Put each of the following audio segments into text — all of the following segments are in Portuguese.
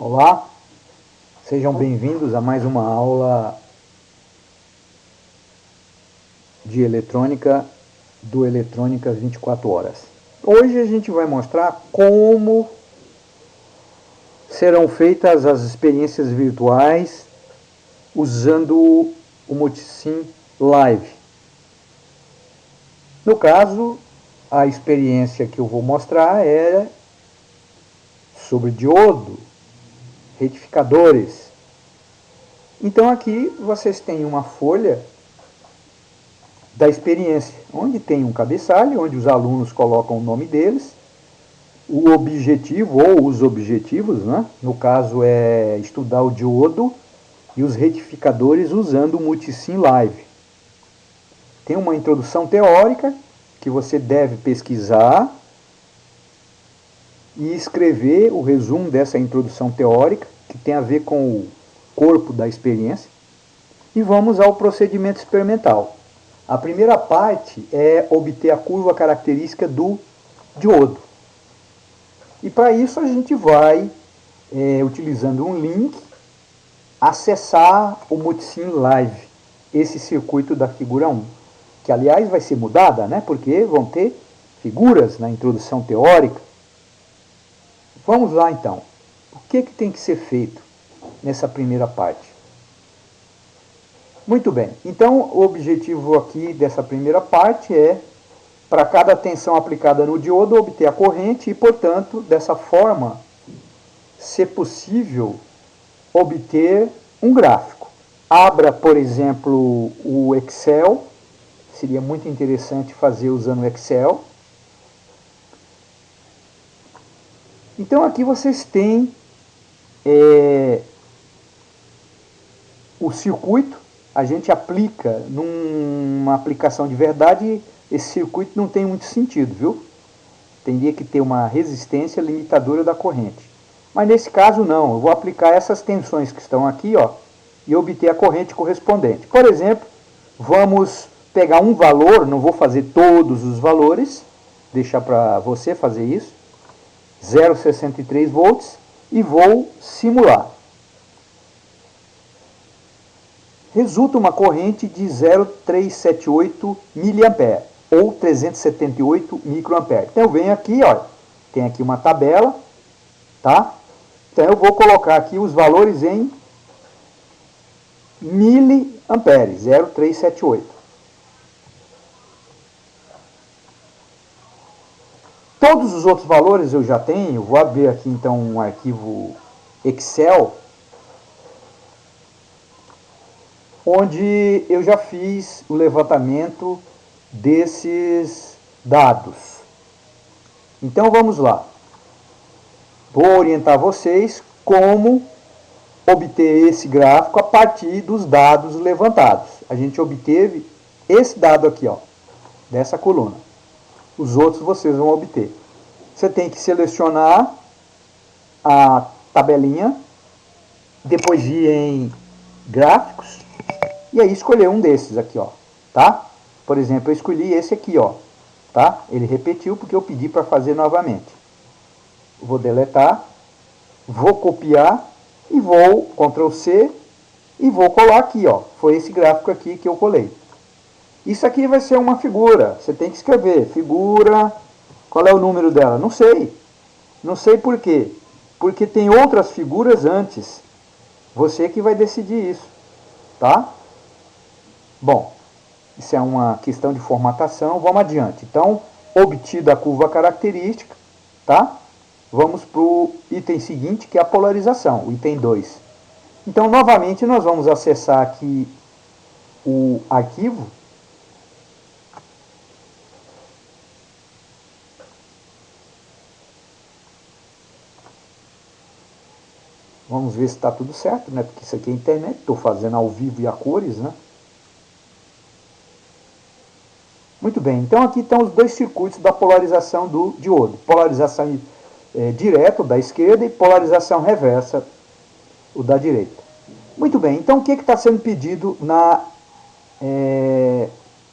Olá, sejam bem-vindos a mais uma aula de eletrônica do Eletrônica 24 Horas. Hoje a gente vai mostrar como serão feitas as experiências virtuais usando o Multisim Live. No caso, a experiência que eu vou mostrar é sobre diodo, retificadores. Então aqui vocês têm uma folha da experiência, onde tem um cabeçalho, onde os alunos colocam o nome deles, o objetivo ou os objetivos, né? No caso é estudar o diodo e os retificadores usando o Multisim Live. Tem uma introdução teórica que você deve pesquisar e escrever o resumo dessa introdução teórica, que tem a ver com o corpo da experiência, e vamos ao procedimento experimental. A primeira parte é obter a curva característica do diodo. E para isso a gente vai, utilizando um link, acessar o Multisim Live, esse circuito da figura 1, que aliás vai ser mudada, né? Porque vão ter figuras na introdução teórica. Vamos lá então. O que tem que ser feito nessa primeira parte? Muito bem, então o objetivo aqui dessa primeira parte é, para cada tensão aplicada no diodo, obter a corrente e, portanto, dessa forma, ser possível obter um gráfico. Abra, por exemplo, o Excel, seria muito interessante fazer usando o Excel. Então aqui vocês têm o circuito. A gente aplica numa aplicação de verdade, esse circuito não tem muito sentido, viu? Teria que ter uma resistência limitadora da corrente. Mas nesse caso não, eu vou aplicar essas tensões que estão aqui, ó, e obter a corrente correspondente. Por exemplo, vamos pegar um valor, não vou fazer todos os valores, deixar para você fazer isso, 0,63 volts, e vou simular. Resulta uma corrente de 0,378 mA ou 378 microampere. Então eu venho aqui, ó, tem aqui uma tabela, tá? Então eu vou colocar aqui os valores em miliamperes, 0,378. Todos os outros valores eu já tenho, vou abrir aqui então um arquivo Excel, onde eu já fiz o levantamento desses dados. Então vamos lá. Vou orientar vocês como obter esse gráfico a partir dos dados levantados. A gente obteve esse dado aqui, ó, dessa coluna. Os outros vocês vão obter. Você tem que selecionar a tabelinha, depois ir em gráficos, e aí escolher um desses aqui, ó, tá? Por exemplo, eu escolhi esse aqui, ó, tá? Ele repetiu porque eu pedi para fazer novamente. Vou deletar, vou copiar e vou Ctrl C e vou colar aqui, ó. Foi esse gráfico aqui que eu colei. Isso aqui vai ser uma figura. Você tem que escrever figura. Qual é o número dela? Não sei. Não sei por quê. Porque tem outras figuras antes. Você que vai decidir isso, tá? Bom, isso é uma questão de formatação, vamos adiante. Então, obtida a curva característica, tá? Vamos para o item seguinte, que é a polarização, o item 2. Então, novamente, nós vamos acessar aqui o arquivo. Vamos ver se está tudo certo, né? Porque isso aqui é internet, estou fazendo ao vivo e a cores, né? Muito bem, então aqui estão os dois circuitos da polarização do diodo. Polarização direta, o da esquerda, e polarização reversa, o da direita. Muito bem, então o que está sendo pedido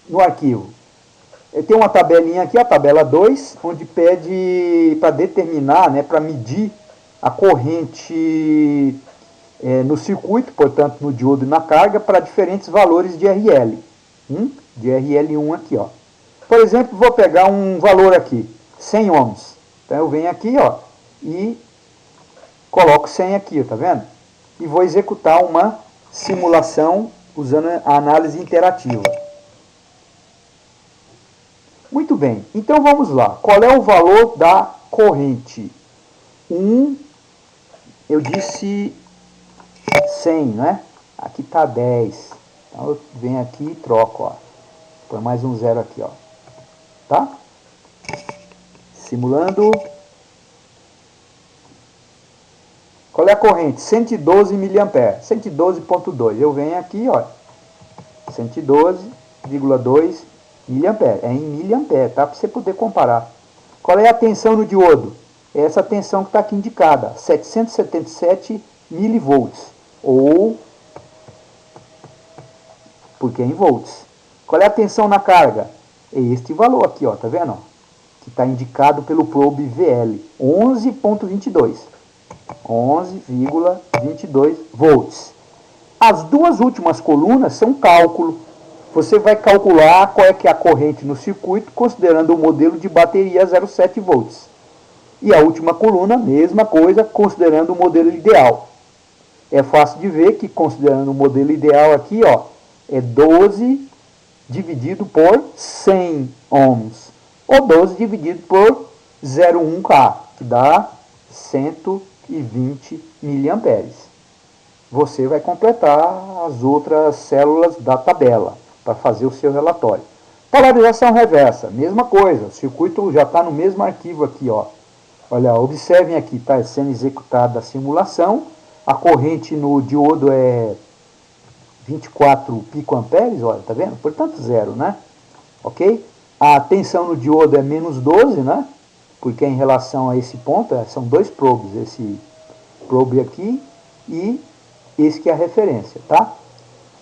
no arquivo? Tem uma tabelinha aqui, a tabela 2, onde pede para determinar, né, para medir a corrente no circuito, portanto no diodo e na carga, para diferentes valores de RL. De RL1 aqui, ó. Por exemplo, vou pegar um valor aqui, 100 ohms. Então eu venho aqui, ó, e coloco 100 aqui, tá vendo? E vou executar uma simulação usando a análise interativa. Muito bem, então vamos lá. Qual é o valor da corrente? Eu disse 100, né? Aqui está 10. Então eu venho aqui e troco, ó. Põe mais um zero aqui, ó. Tá? Simulando. Qual é a corrente? 112 mA. 112.2. Eu venho aqui, ó. 112,2 mA. É em miliampere, tá? Para você poder comparar. Qual é a tensão no diodo? É essa tensão que está aqui indicada. 777 milivolts. Ou, porque é em volts. Qual é a tensão na carga? É este valor aqui, ó. Tá vendo? Que está indicado pelo probe VL. 11.22. 11,22 volts. As duas últimas colunas são cálculo. Você vai calcular qual é que é a corrente no circuito, considerando o modelo de bateria 0,7 volts. E a última coluna, mesma coisa, considerando o modelo ideal. É fácil de ver que, considerando o modelo ideal aqui, ó, é 12 dividido por 100 ohms. Ou 12 dividido por 0,1K, que dá 120 miliamperes. Você vai completar as outras células da tabela para fazer o seu relatório. Polarização reversa, mesma coisa. O circuito já está no mesmo arquivo aqui, ó. Olha, observem aqui, está sendo executada a simulação. A corrente no diodo é 24 picoamperes, olha, tá vendo? Portanto, zero, né? Ok? A tensão no diodo é menos 12, né? Porque em relação a esse ponto, são dois probes, esse probe aqui e esse que é a referência, tá?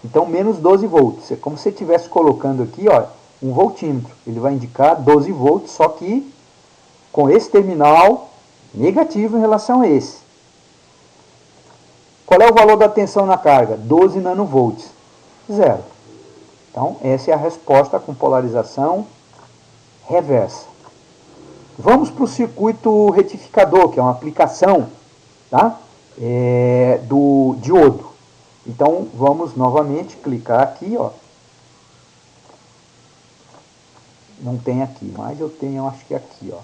Então, menos 12 volts. É como se você estivesse colocando aqui, ó, um voltímetro. Ele vai indicar 12 volts, só que com esse terminal negativo em relação a esse. Qual é o valor da tensão na carga? 12 nanovolts. Zero. Então, essa é a resposta com polarização reversa. Vamos para o circuito retificador, que é uma aplicação, tá? Do diodo. Então, vamos novamente clicar aqui, ó. Não tem aqui, mas eu tenho, acho que aqui, ó.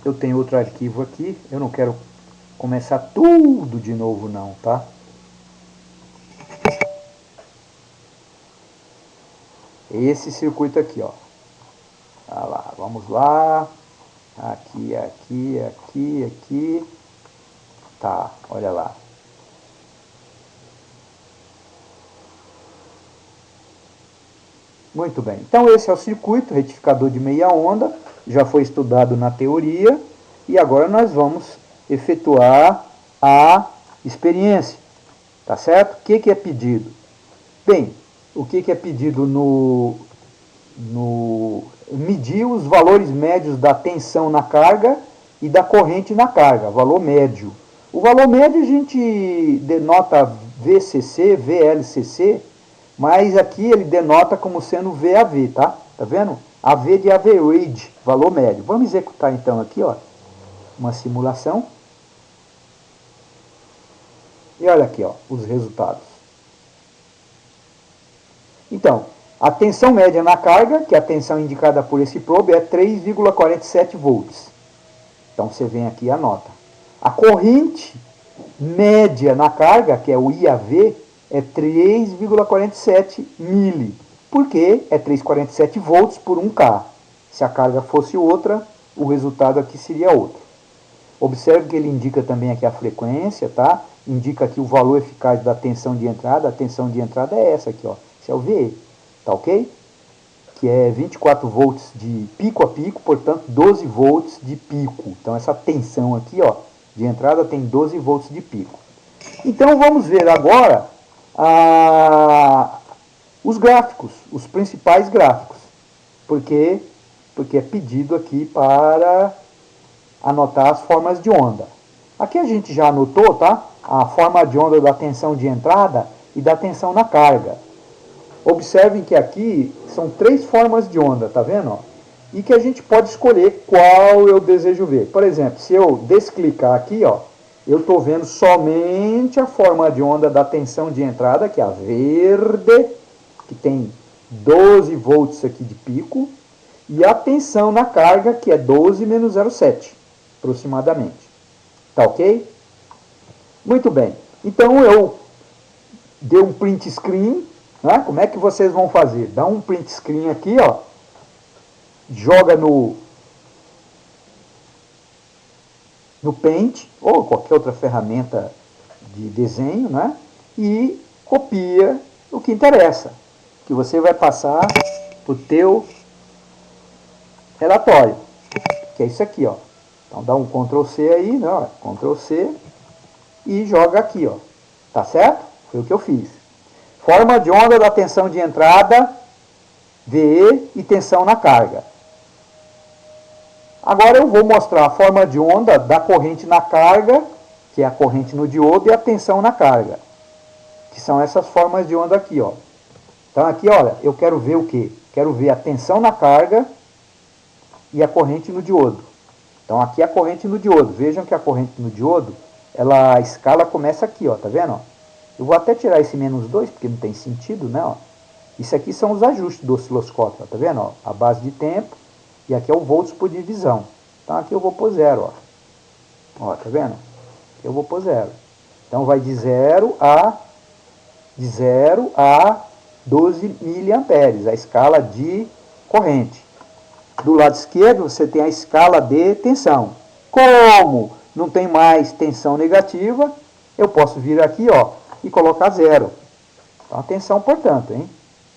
Eu tenho outro arquivo aqui, eu não quero começar tudo de novo não, tá? Esse circuito aqui, ó. Tá lá, vamos lá. Aqui, aqui, aqui, aqui. Tá, olha lá. Muito bem. Então esse é o circuito retificador de meia onda. Já foi estudado na teoria. E agora nós vamos efetuar a experiência. Tá certo? O que é pedido? Bem, o que é pedido medir os valores médios da tensão na carga e da corrente na carga, valor médio. O valor médio a gente denota VCC, VLCC, mas aqui ele denota como sendo VAV, tá? Tá vendo? AV de average, valor médio. Vamos executar então aqui, ó, uma simulação. E olha aqui, ó, os resultados. Então, a tensão média na carga, que é a tensão indicada por esse probe, é 3,47 volts. Então você vem aqui e anota. A corrente média na carga, que é o IAV, é 3,47 mili. Porque é 3,47 volts por 1K. Se a carga fosse outra, o resultado aqui seria outro. Observe que ele indica também aqui a frequência, tá? Indica aqui o valor eficaz da tensão de entrada. A tensão de entrada é essa aqui, ó. Esse é o VE, tá ok? Que é 24 volts de pico a pico, portanto 12 volts de pico. Então essa tensão aqui, ó, de entrada tem 12 volts de pico. Então vamos ver agora os gráficos, os principais gráficos. Porque é pedido aqui para anotar as formas de onda. Aqui a gente já anotou, tá? A forma de onda da tensão de entrada e da tensão na carga. Observem que aqui são 3 formas de onda, tá vendo? Ó? E que a gente pode escolher qual eu desejo ver. Por exemplo, se eu desclicar aqui, ó, eu estou vendo somente a forma de onda da tensão de entrada, que é a verde, que tem 12 volts aqui de pico, e a tensão na carga, que é 12 menos 0,7, aproximadamente. Tá ok? Muito bem. Então eu dei um print screen, né? Como é que vocês vão fazer? Dá um print screen aqui, ó, joga no Paint ou qualquer outra ferramenta de desenho, né? E copia o que interessa, que você vai passar para o teu relatório, que é isso aqui, ó. Então dá um Ctrl C aí, né? Ctrl C e joga aqui, ó. Tá certo? Foi o que eu fiz. Forma de onda da tensão de entrada, VE e tensão na carga. Agora eu vou mostrar a forma de onda da corrente na carga, que é a corrente no diodo, e a tensão na carga, que são essas formas de onda aqui, ó. Então aqui, olha, eu quero ver o quê? Quero ver a tensão na carga e a corrente no diodo. Então aqui é a corrente no diodo. Vejam que a corrente no diodo, a escala começa aqui, ó, tá vendo? Ó? Eu vou até tirar esse -2, porque não tem sentido, né? Ó. Isso aqui são os ajustes do osciloscópio, ó, tá vendo? Ó? A base de tempo, e aqui é o volts por divisão. Então aqui eu vou pôr 0, ó. Ó, tá vendo? Eu vou pôr 0. Então vai de 0 a 12 miliamperes, a escala de corrente. Do lado esquerdo você tem a escala de tensão. Como não tem mais tensão negativa, eu posso vir aqui, ó, e colocar 0. Então atenção, portanto, hein?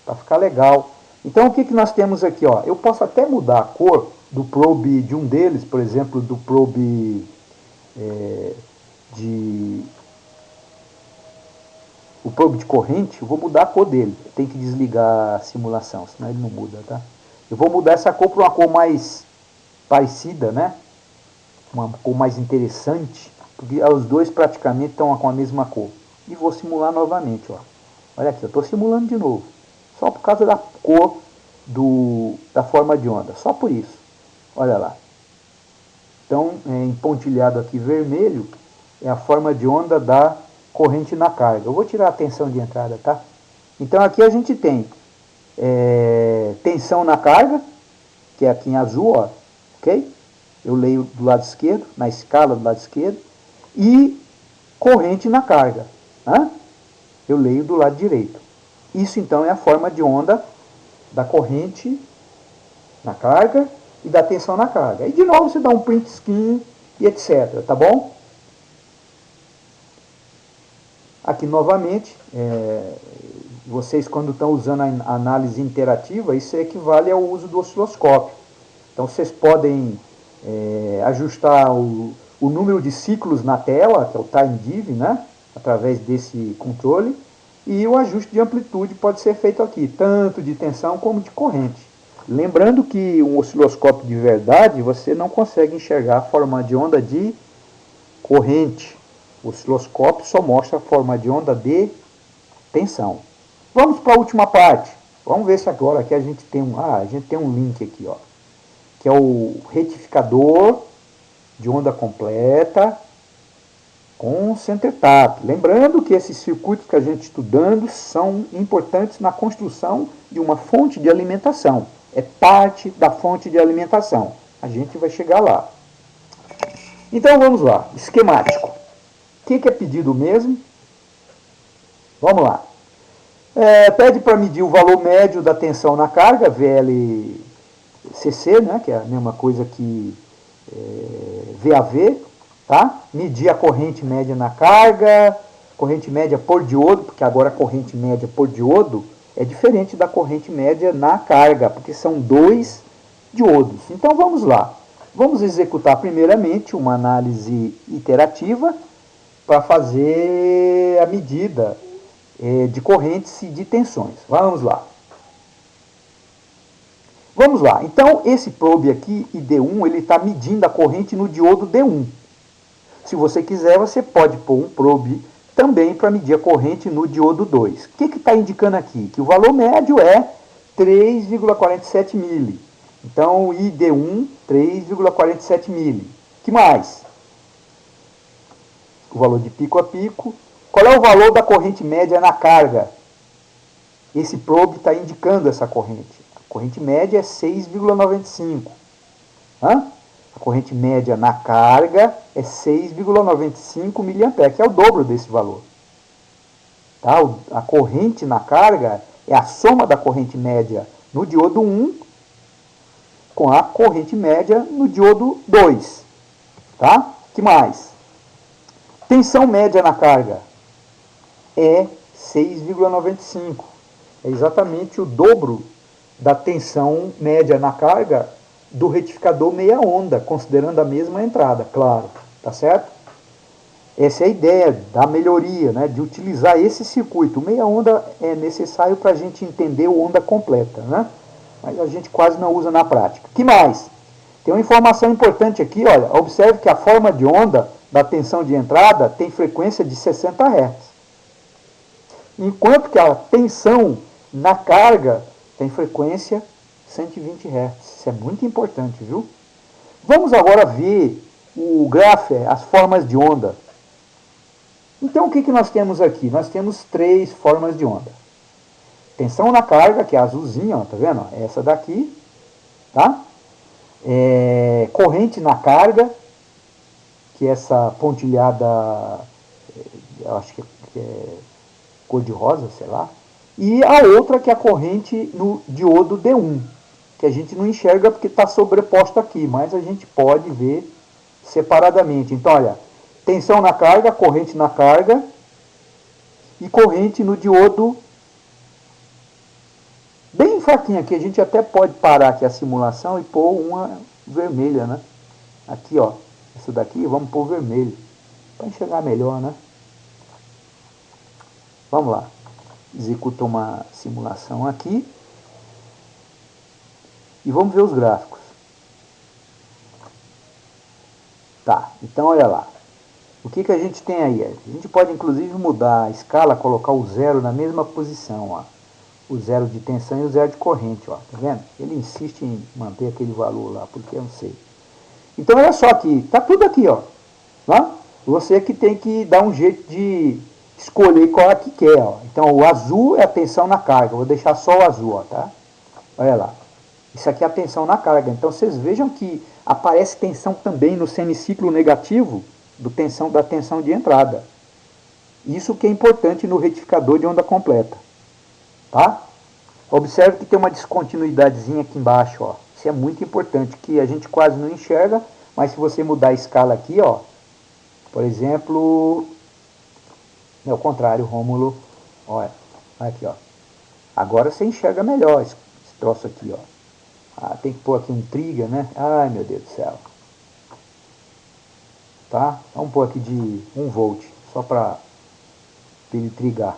Para ficar legal. Então o que nós temos aqui, ó? Eu posso até mudar a cor do probe de um deles, por exemplo, do probe o probe de corrente, eu vou mudar a cor dele. Tem que desligar a simulação, senão ele não muda, tá? Eu vou mudar essa cor para uma cor mais parecida, né? Uma cor mais interessante, porque os dois praticamente estão com a mesma cor. E vou simular novamente, ó. Olha aqui, eu estou simulando de novo. Só por causa da cor da forma de onda, só por isso. Olha lá. Então, em pontilhado aqui vermelho, é a forma de onda da corrente na carga. Eu vou tirar a tensão de entrada, tá? Então aqui a gente tem tensão na carga, que é aqui em azul, ó, ok? Eu leio do lado esquerdo, na escala do lado esquerdo, e corrente na carga, né? Eu leio do lado direito. Isso então é a forma de onda da corrente na carga e da tensão na carga. E de novo você dá um print screen e etc, tá bom? Aqui novamente, vocês quando estão usando a análise interativa, isso equivale ao uso do osciloscópio. Então vocês podem ajustar o número de ciclos na tela, que é o time div, né? Através desse controle, e o ajuste de amplitude pode ser feito aqui, tanto de tensão como de corrente. Lembrando que um osciloscópio de verdade, você não consegue enxergar a forma de onda de corrente. O osciloscópio só mostra a forma de onda de tensão. Vamos para a última parte. Vamos ver se agora aqui a gente tem um link aqui, ó, que é o retificador de onda completa com center tap. Lembrando que esses circuitos que a gente está estudando são importantes na construção de uma fonte de alimentação. É parte da fonte de alimentação. A gente vai chegar lá. Então vamos lá. Esquemático. O que é pedido mesmo? Vamos lá. Pede para medir o valor médio da tensão na carga, VLCC, né, que é a mesma coisa que VAV, tá? Medir a corrente média na carga, corrente média por diodo, porque agora a corrente média por diodo é diferente da corrente média na carga, porque são 2 diodos. Então vamos lá. Vamos executar primeiramente uma análise iterativa para fazer a medida de correntes e de tensões. Vamos lá. Vamos lá. Então, esse probe aqui, ID1, ele está medindo a corrente no diodo D1. Se você quiser, você pode pôr um probe também para medir a corrente no diodo 2. O que está indicando aqui? Que o valor médio é 3,47 mili. Então, ID1, 3,47 mili. Que mais? O valor de pico a pico. Qual é o valor da corrente média na carga? Esse probe está indicando essa corrente. A corrente média é 6,95. A corrente média na carga é 6,95 mA, que é o dobro desse valor. Tá? A corrente na carga é a soma da corrente média no diodo 1 com a corrente média no diodo 2. Tá? Que mais? Tensão média na carga é 6,95. É exatamente o dobro da tensão média na carga do retificador meia onda, considerando a mesma entrada, claro. Tá certo? Essa é a ideia da melhoria, né, de utilizar esse circuito. O meia onda é necessário para a gente entender o onda completa, né? Mas a gente quase não usa na prática. Que mais? Tem uma informação importante aqui, olha. Observe que a forma de onda da tensão de entrada tem frequência de 60 Hz. Enquanto que a tensão na carga tem frequência 120 Hz. Isso é muito importante, viu? Vamos agora ver o gráfico, as formas de onda. Então, o que nós temos aqui? Nós temos 3 formas de onda. Tensão na carga, que é a azulzinha, ó, tá vendo? Essa daqui, tá? Corrente na carga, que é essa pontilhada, eu acho que é cor de rosa, sei lá. E a outra que é a corrente no diodo D1, que a gente não enxerga porque está sobreposto aqui, mas a gente pode ver separadamente. Então, olha, tensão na carga, corrente na carga e corrente no diodo bem fraquinha aqui. A gente até pode parar aqui a simulação e pôr uma vermelha, né? Aqui, ó, isso daqui vamos pôr vermelho, para enxergar melhor, né? Vamos lá. Executa uma simulação aqui. E vamos ver os gráficos. Tá, então olha lá. O que a gente tem aí? A gente pode inclusive mudar a escala, colocar o zero na mesma posição, ó. O zero de tensão e o zero de corrente, ó. Tá vendo? Ele insiste em manter aquele valor lá, porque eu não sei. Então olha só aqui, tá tudo aqui, ó. Né? Você que tem que dar um jeito de escolher qual é que quer, ó. Então o azul é a tensão na carga. Vou deixar só o azul, ó, tá? Olha lá. Isso aqui é a tensão na carga. Então vocês vejam que aparece tensão também no semiciclo negativo da tensão de entrada. Isso que é importante no retificador de onda completa. Tá? Observe que tem uma descontinuidadezinha aqui embaixo, ó. Isso é muito importante, que a gente quase não enxerga, mas se você mudar a escala aqui, ó, por exemplo, é o contrário, Rômulo, olha aqui, ó. Agora você enxerga melhor esse troço aqui, ó. Ah, tem que pôr aqui um trigger, né? Ai, meu Deus do céu. Tá? Vamos pôr aqui de 1 volt, só para ele trigar.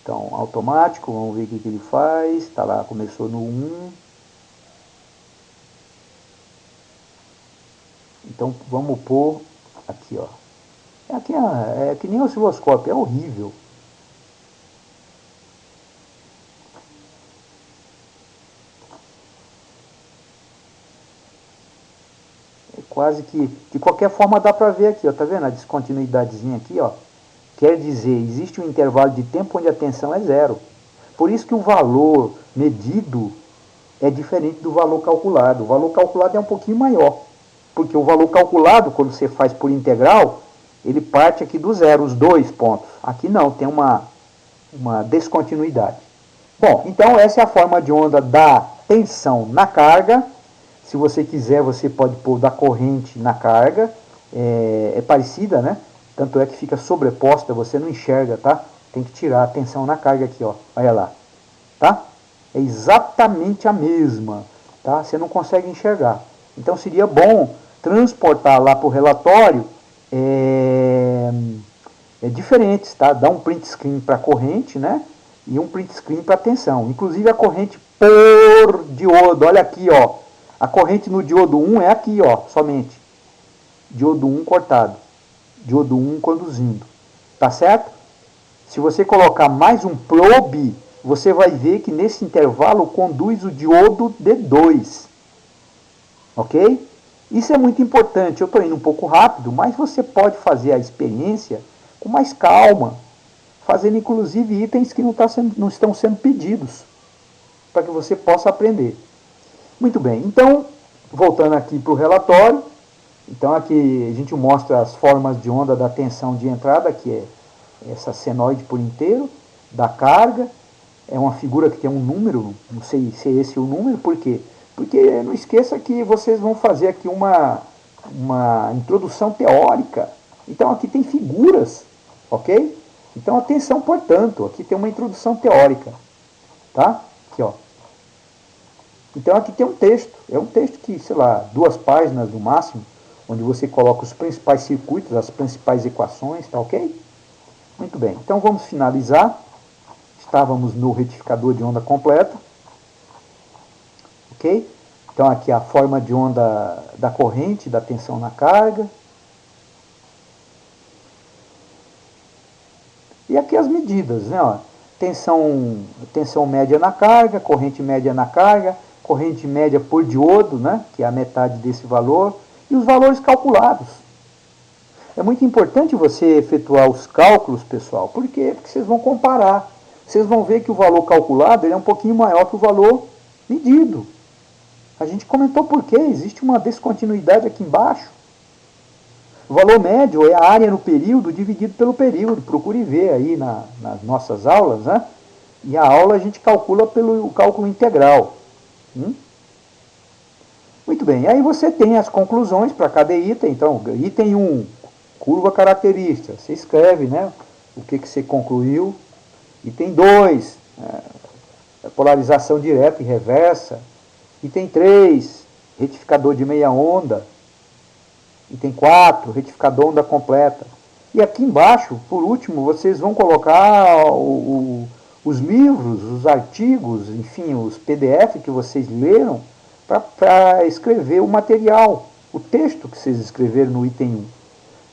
Então, automático, vamos ver o que ele faz. Tá lá, começou no 1. Então, vamos pôr aqui, ó. Aqui é que nem osciloscópio, é horrível. Quase que, de qualquer forma dá para ver aqui, ó, tá vendo a descontinuidadezinha aqui, ó? Quer dizer, existe um intervalo de tempo onde a tensão é zero. Por isso que o valor medido é diferente do valor calculado. O valor calculado é um pouquinho maior, porque o valor calculado, quando você faz por integral, ele parte aqui do zero, os 2 pontos. Aqui não, tem uma descontinuidade. Bom, então essa é a forma de onda da tensão na carga. Se você quiser, você pode pôr da corrente na carga. É parecida, né? Tanto é que fica sobreposta, você não enxerga, tá? Tem que tirar a tensão na carga aqui, ó. Olha lá. Tá? É exatamente a mesma, tá? Você não consegue enxergar. Então seria bom transportar lá para o relatório diferentes, tá? Dá um print screen para a corrente, né? E um print screen para a tensão. Inclusive a corrente por diodo, olha aqui, ó. A corrente no diodo 1 é aqui, ó, somente. Diodo 1 cortado. Diodo 1 conduzindo. Tá certo? Se você colocar mais um probe, você vai ver que nesse intervalo conduz o diodo D2. Ok? Isso é muito importante. Eu estou indo um pouco rápido, mas você pode fazer a experiência com mais calma, fazendo inclusive itens que não estão sendo pedidos, para que você possa aprender. Muito bem, então, voltando aqui para o relatório, então aqui a gente mostra as formas de onda da tensão de entrada, que é essa senoide por inteiro, da carga, é uma figura que tem um número, não sei se é esse o número, por quê? Porque não esqueça que vocês vão fazer aqui uma introdução teórica, então aqui tem figuras, ok? Então atenção, portanto, aqui tem uma introdução teórica, tá? Aqui, ó. Então aqui tem um texto, é um texto que, sei lá, 2 páginas no máximo, onde você coloca os principais circuitos, as principais equações, tá ok? Muito bem, então vamos finalizar. Estávamos no retificador de onda completa, ok? Então aqui a forma de onda da corrente, da tensão na carga. E aqui as medidas, né? Ó, tensão média na carga, corrente média na carga, corrente média por diodo, né? Que é a metade desse valor, e os valores calculados. É muito importante você efetuar os cálculos, pessoal, por quê? Porque vocês vão comparar. Vocês vão ver que o valor calculado ele é um pouquinho maior que o valor medido. A gente comentou por quê, existe uma descontinuidade aqui embaixo. O valor médio é a área no período dividido pelo período. Procure ver aí nas nossas aulas, né? E a aula a gente calcula pelo cálculo integral. Muito bem, aí você tem as conclusões para cada item. Então, item 1, curva característica. Você escreve, né? O que você concluiu. Item 2, polarização direta e reversa. Item 3, retificador de meia onda. Item 4, retificador onda completa. E aqui embaixo, por último, vocês vão colocar os livros, os artigos, enfim, os PDF que vocês leram para escrever o material, o texto que vocês escreveram no item 1.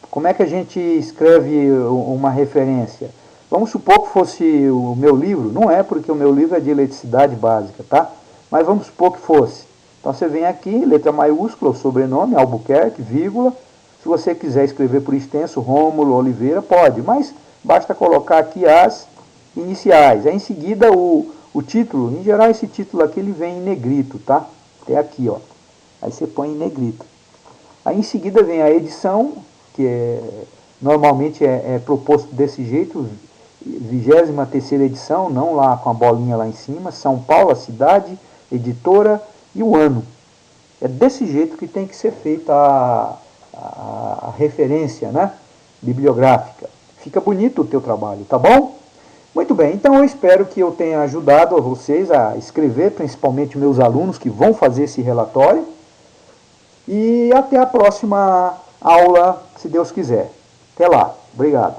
Como é que a gente escreve uma referência? Vamos supor que fosse o meu livro, não é porque o meu livro é de eletricidade básica, tá? Mas vamos supor que fosse. Então você vem aqui, letra maiúscula, o sobrenome, Albuquerque, vírgula. Se você quiser escrever por extenso, Rômulo Oliveira, pode, mas basta colocar aqui as iniciais. Aí em seguida o título, em geral esse título aqui ele vem em negrito, tá? Até aqui, ó. Aí você põe em negrito. Aí em seguida vem a edição, que normalmente é proposto desse jeito, 23ª edição, não lá com a bolinha lá em cima, São Paulo, a cidade, editora e o ano. É desse jeito que tem que ser feita a referência, né, bibliográfica. Fica bonito o teu trabalho, tá bom? Muito bem, então eu espero que eu tenha ajudado a vocês a escrever, principalmente meus alunos que vão fazer esse relatório. E até a próxima aula, se Deus quiser. Até lá, obrigado.